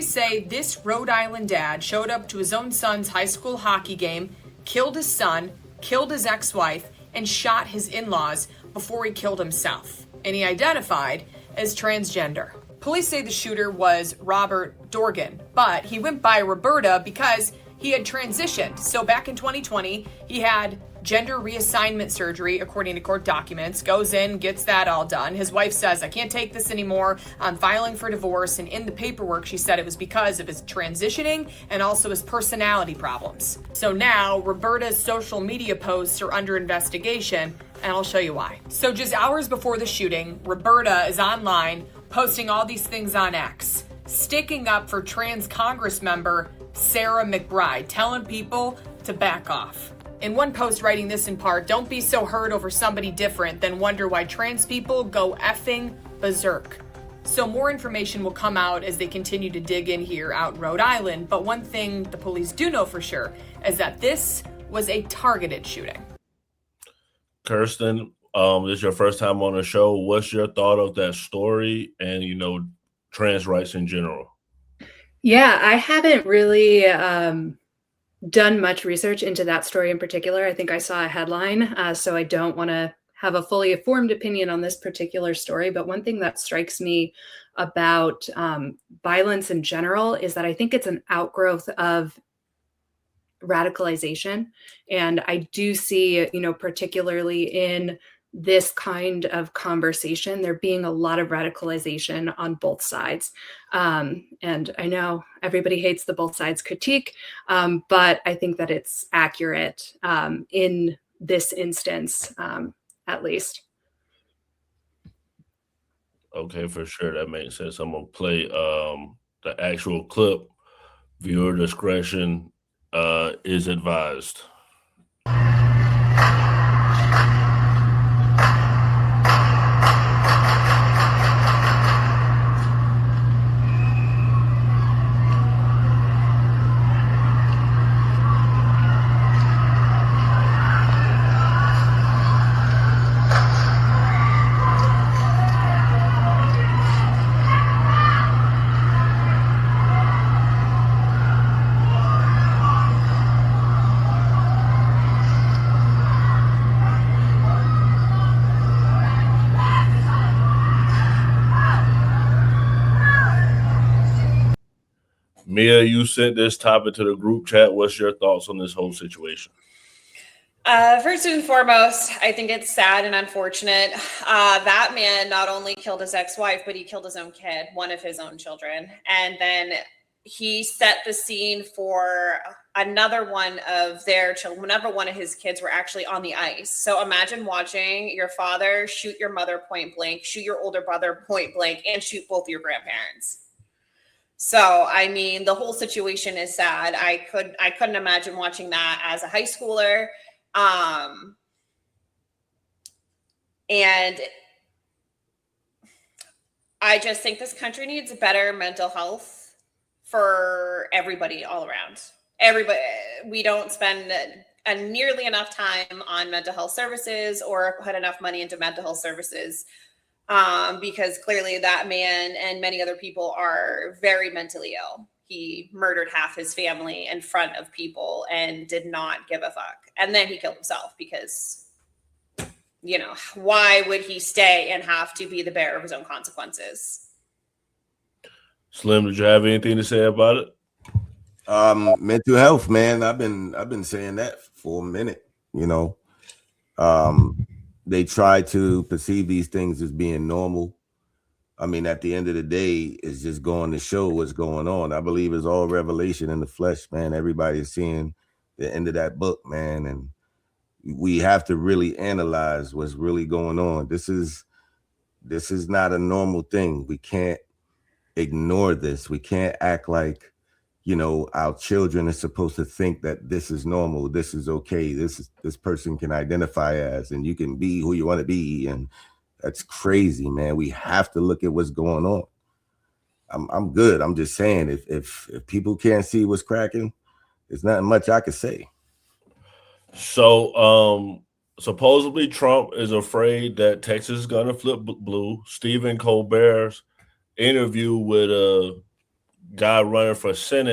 Say this Rhode Island dad showed up to his own son's high school hockey game, killed his son, killed his ex-wife, and shot his in-laws before he killed himself. And he identified as transgender. Police say the shooter was Robert Dorgan, but he went by Roberta because he had transitioned. So back in 2020, he had gender reassignment surgery, according to court documents, goes in, gets that all done. His wife says, I can't take this anymore. I'm filing for divorce. And in the paperwork, she said it was because of his transitioning and also his personality problems. So now Roberta's social media posts are under investigation, and I'll show you why. So just hours before the shooting, Roberta is online posting all these things on X, sticking up for trans Congress member Sarah McBride, telling people to back off. In one post writing this in part, don't be so hurt over somebody different, then wonder why trans people go effing berserk. So more information will come out as they continue to dig in here out in Rhode Island, but one thing the police do know for sure is that this was a targeted shooting. Kirsten, this is your first time on the show. What's your thought of that story and, trans rights in general? Yeah, I haven't really done much research into that story in particular. I think I saw a headline, so I don't want to have a fully informed opinion on this particular story. But one thing that strikes me about violence in general is that I think it's an outgrowth of radicalization. And I do see, particularly in this kind of conversation, there being a lot of radicalization on both sides. And I know everybody hates the both sides critique, but I think that it's accurate in this instance, at least. Okay, for sure. That makes sense. I'm going to play the actual clip. Viewer discretion is advised. Mia, you sent this topic to the group chat. What's your thoughts on this whole situation? First and foremost, I think it's sad and unfortunate. That man not only killed his ex-wife, but he killed his own kid, one of his own children. And then he set the scene for another one of their children, whenever one of his kids were actually on the ice. So imagine watching your father shoot your mother point blank, shoot your older brother point blank, and shoot both your grandparents. So, I mean, the whole situation is sad. I couldn't imagine watching that as a high schooler. And I just think this country needs better mental health for everybody all around. Everybody, we don't spend nearly enough time on mental health services or put enough money into mental health services. Because clearly that man and many other people are very mentally ill. He murdered half his family in front of people and did not give a fuck. And then he killed himself because, why would he stay and have to be the bearer of his own consequences? Slim, did you have anything to say about it? Mental health, man. I've been saying that for a minute, They try to perceive these things as being normal. I mean, at the end of the day, it's just going to show what's going on. I believe it's all revelation in the flesh, man. Everybody is seeing the end of that book, man. And we have to really analyze what's really going on. This is not a normal thing. We can't ignore this. We can't act like, our children are supposed to think that this is normal. This is okay. This person can identify as, and you can be who you want to be. And that's crazy, man. We have to look at what's going on. I'm good. I'm just saying, if people can't see what's cracking, there's not much I could say. So, supposedly Trump is afraid that Texas is going to flip blue. Stephen Colbert's interview with guy running for Senate